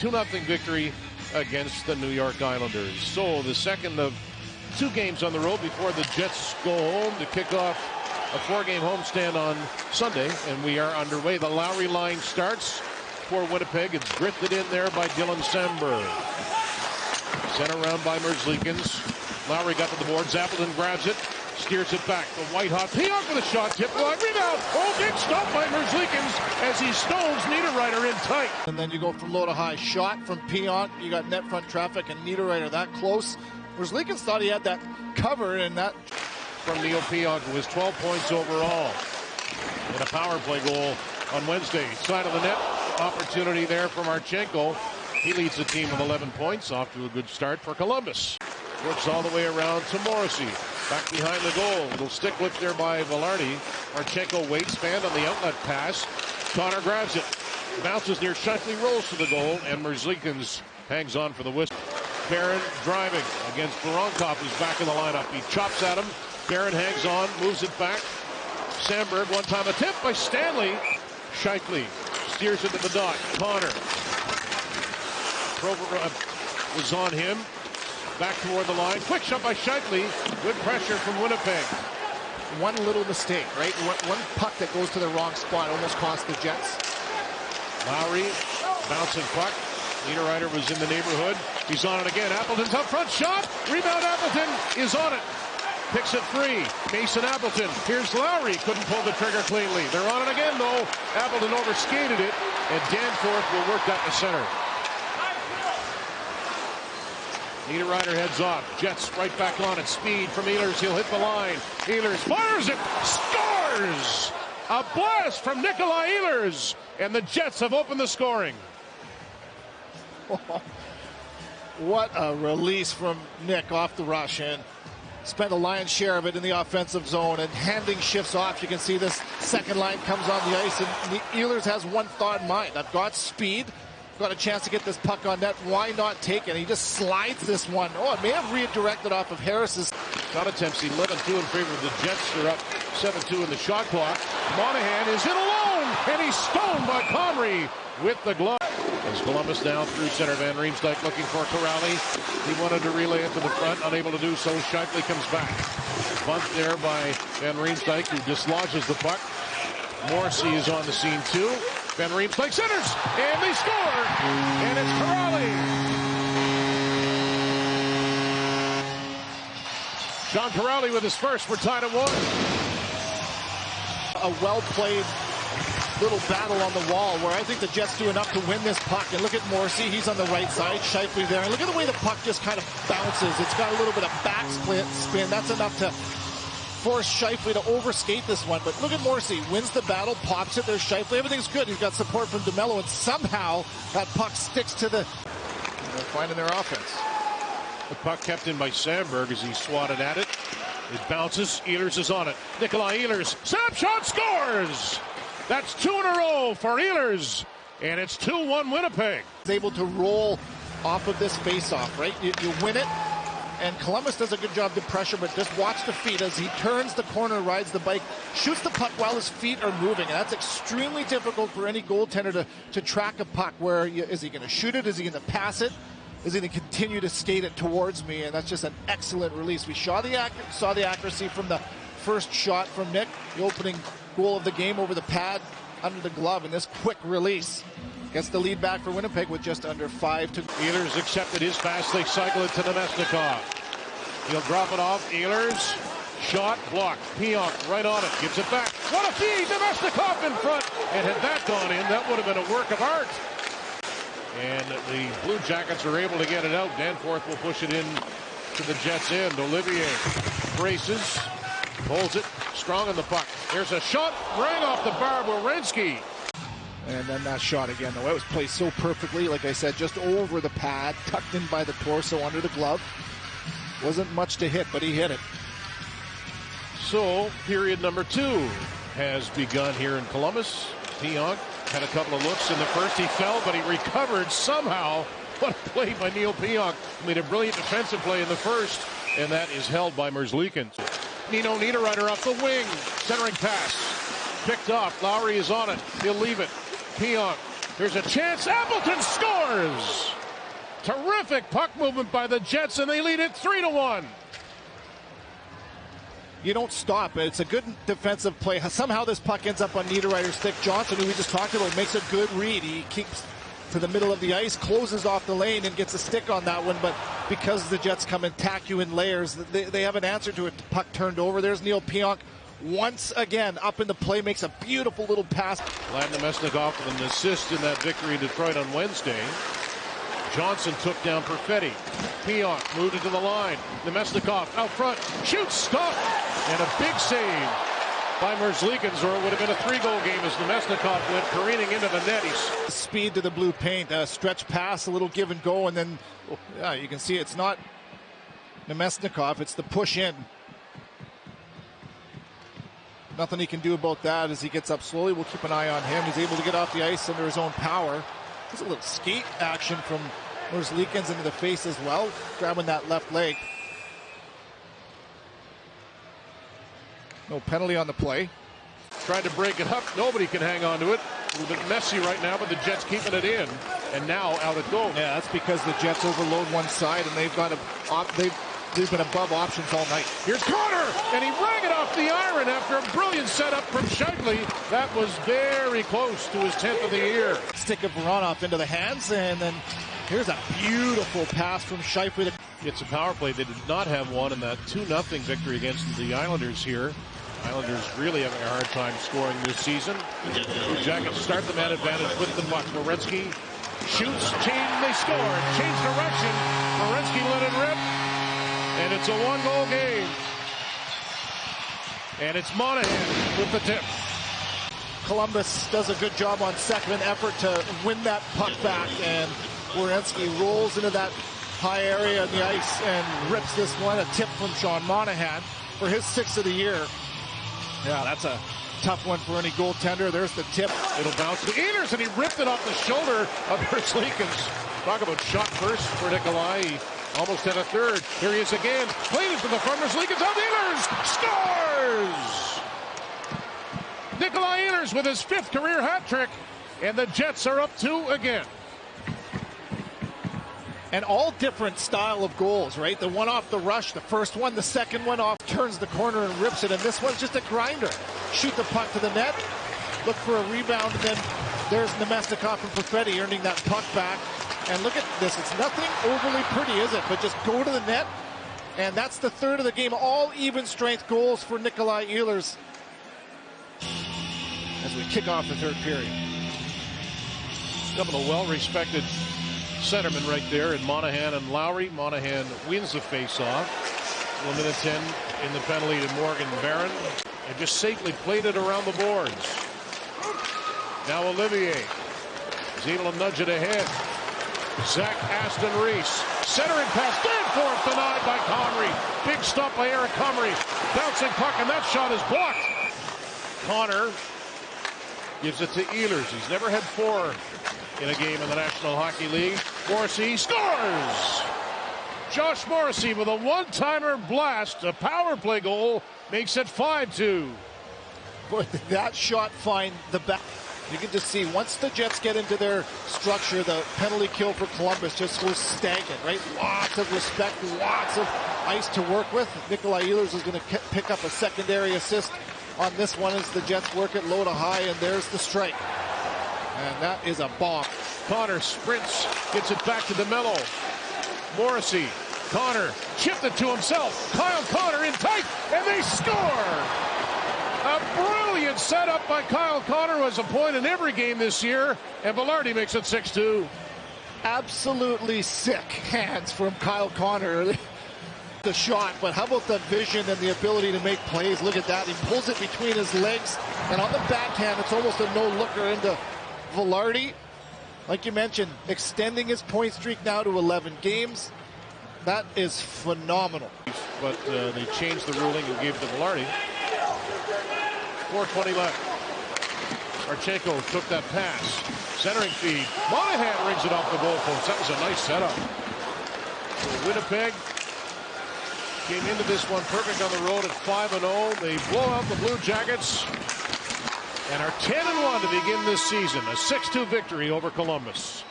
2-0 victory against the New York Islanders. So the second of 2 games on the road before the Jets go home to kick off a 4-game homestand on Sunday, and we are underway. The Lowry line starts for Winnipeg. It's drifted in there by Dylan Samberg. Sent around by Merzlikins. Lowry got to the boards. Appleton grabs it, steers it back. The white-hot Pionk with a shot, tip block, rebound. Oh, big stop by Merzlikins as he stones Niederreiter in tight. And then you go from low to high. Shot from Pionk. You got net front traffic and Niederreiter that close. Merzlikins thought he had that covered, and that from Neil Pionk, who was 12 points overall in a power play goal on Wednesday. Side of the net, opportunity there from Marchenko. He leads the team with 11 points, off to a good start for Columbus. Works all the way around to Morrissey. Back behind the goal. Little stick lift there by Vilardi. Marchenko waits, fan on the outlet pass. Connor grabs it. Bounces near Shifley, rolls to the goal, and Merzlikins hangs on for the whistle. Barron driving against Voronkov, who's back in the lineup. He chops at him. Barron hangs on, moves it back. Samberg, one time attempt by Stanley. Shifley steers it to the dot. Connor was on him. Back toward the line. Quick shot by Shifley. Good pressure from Winnipeg. One little mistake, right? One puck that goes to the wrong spot almost cost the Jets. Lowry, bouncing puck. Niederreiter was in the neighborhood. He's on it again. Appleton's up front. Shot. Rebound. Appleton is on it. Picks it free. Mason Appleton. Here's Lowry. Couldn't pull the trigger cleanly. They're on it again, though. Appleton overskated it, and Danforth will work that to center. Niederreiter heads off. Jets right back on it. Speed from Ehlers. He'll hit the line. Ehlers fires it. Scores! A blast from Nikolaj Ehlers. And the Jets have opened the scoring. What a release from Nick off the rush, and spent a lion's share of it in the offensive zone, and handing shifts off. You can see this second line comes on the ice, and Ehlers has one thought in mind. I've got speed, got a chance to get this puck on net. Why not take it? He just slides this one. Oh, it may have redirected off of Harris's. Shot attempts 11-2 in favor of the Jets. They're up 7-2 in the shot clock. Monahan is in alone, and he's stoned by Comrie with the glove. As Columbus now through center, Van Riemsdyk looking for Kuraly. He wanted to relay it to the front, unable to do so. Shifley comes back. Bunt there by Van Riemsdyk, who dislodges the puck. Morrissey is on the scene too. Van Riemsdyk centers, and they score! And it's Kuraly. Sean Kuraly with his first. We're tied at 1. A well-played little battle on the wall where I think the Jets do enough to win this puck. And look at Morrissey, he's on the right side, Shifley there. And look at the way the puck just kind of bounces. It's got a little bit of back spin. That's enough to force Shifley to overskate this one. But look at Morrissey, wins the battle, pops it. There's Shifley. Everything's good. He's got support from DeMello, and somehow that puck sticks to the... They're finding their offense. The puck kept in by Samberg as he swatted at it. It bounces. Ehlers is on it. Nikolaj Ehlers, snapshot, scores! That's 2 in a row for Ehlers, and it's 2-1 Winnipeg. He's able to roll off of this face-off, right? You win it, and Columbus does a good job to pressure, but just watch the feet as he turns the corner, rides the bike, shoots the puck while his feet are moving, and that's extremely difficult for any goaltender to track a puck. Where is he going to shoot it? Is he going to pass it? Is he going to continue to skate it towards me? And that's just an excellent release. We saw the accuracy from the first shot from Nick, the opening goal of the game over the pad under the glove, and this quick release gets the lead back for Winnipeg with just under 5 to... Ehlers accepted his pass. They cycle it to Nemesnikov. He'll drop it off. Ehlers, shot, blocked. Pionk right on it, gives it back. What a feed! Nemesnikov in front, and had that gone in, that would have been a work of art. And the Blue Jackets are able to get it out. Danforth will push it in to the Jets' end. Olivier braces, holds it, strong on the puck. There's a shot, rang off the bar, Werenski. And then that shot again, though, it was placed so perfectly, like I said, just over the pad, tucked in by the torso, under the glove. Wasn't much to hit, but he hit it. So, period number 2 has begun here in Columbus. Pionk had a couple of looks in the first. He fell, but he recovered somehow. What a play by Neil Pionk. Made a brilliant defensive play in the first, and that is held by Merzlikins. Nino Niederreiter off the wing. Centering pass. Picked off. Lowry is on it. He'll leave it. Pionk There's a chance. Appleton scores. Terrific puck movement by the Jets, and they lead it 3-1. You don't stop. It's a good defensive play. Somehow this puck ends up on Niederreiter's stick. Johnson, who we just talked about, makes a good read. He keeps to the middle of the ice, closes off the lane, and gets a stick on that one. But because the Jets come and tack you in layers, they have an answer to it. The puck turned over. There's Neil Pionk once again up in the play, makes a beautiful little pass. Vlad Nemesnikov with an assist in that victory in Detroit on Wednesday. Johnson took down Perfetti. Pionk moved into the line. Nemesnikov out front. Shoots, stop, and a big save by Merzlikins, or it would have been a 3-goal game as Nemesnikov went careening into the net. He's speed to the blue paint, a stretch pass, a little give and go, and then you can see it's not Nemesnikov, it's the push in. Nothing he can do about that as he gets up slowly. We'll keep an eye on him. He's able to get off the ice under his own power. There's a little skate action from Merzlikins into the face as well, grabbing that left leg. No penalty on the play. Tried to break it up. Nobody can hang on to it. A little bit messy right now, but the Jets keeping it in. And now out it goes. Yeah, that's because the Jets overload one side, and they've been above options all night. Here's Connor, and he rang it off the iron after a brilliant setup from Scheifele. That was very close to his 10th of the year. Stick of Voronoff into the hands, and then here's a beautiful pass from Scheifele. It's a power play. They did not have one in that 2-0 victory against the Islanders here. Islanders really having a hard time scoring this season. Blue Jackets start the man advantage with the puck. Werenski shoots, they score, change direction. Werenski let it rip, and it's a 1-goal game. And it's Monahan with the tip. Columbus does a good job on second effort to win that puck back, and Werenski rolls into that high area on the ice and rips this one. A tip from Sean Monahan for his 6th of the year. Yeah, that's a tough one for any goaltender. There's the tip. It'll bounce to Ehlers, and he ripped it off the shoulder of Merzlikins. Talk about shot first for Nikolaj. He almost had a third. Here he is again. Played it to the front. Merzlikins out. Ehlers scores! Nikolaj Ehlers with his 5th career hat trick, and the Jets are up 2 again. And all different style of goals, right? The one off the rush, the first one, the second one off, turns the corner and rips it, and this one's just a grinder. Shoot the puck to the net, look for a rebound, and then there's Nemesnikov and Perfetti earning that puck back. And look at this, it's nothing overly pretty, is it? But just go to the net, and that's the 3rd of the game. All even strength goals for Nikolaj Ehlers as we kick off the 3rd period. Couple of well-respected centerman right there in Monahan and Lowry. Monahan wins the face-off. 1 minute 10 in the penalty to Morgan Barron. And just safely played it around the boards. Now Olivier is able to nudge it ahead. Zach Aston Reese. Centering pass. Danforth denied by Connery. Big stop by Eric Comrie. Bouncing puck, and that shot is blocked. Connor gives it to Ehlers. He's never had 4 in a game in the National Hockey League. Morrissey scores! Josh Morrissey with a one-timer blast. A power play goal makes it 5-2. Boy, did that shot find the back. You can just see once the Jets get into their structure, the penalty kill for Columbus just goes stagnant, right? Lots of respect, lots of ice to work with. Nikolaj Ehlers is going to pick up a secondary assist on this one as the Jets work it low to high, and there's the strike. And that is a bomb. Connor sprints, gets it back to DeMello. Morrissey, Connor chipped it to himself. Kyle Connor in tight, and they score! A brilliant setup by Kyle Connor, who has a point in every game this year, and Vilardi makes it 6-2. Absolutely sick hands from Kyle Connor. The shot, but how about the vision and the ability to make plays? Look at that. He pulls it between his legs, and on the backhand, it's almost a no-looker into Vilardi. Like you mentioned, extending his point streak now to 11 games. That is phenomenal. But they changed the ruling and gave it to Vilardi. 4:20 left. Archenko took that pass. Centering feed. Monahan rings it off the goalpost. That was a nice setup. So Winnipeg came into this one perfect on the road at 5-0. They blow out the Blue Jackets. and are 10-1 to begin this season. A 6-2 victory over Columbus.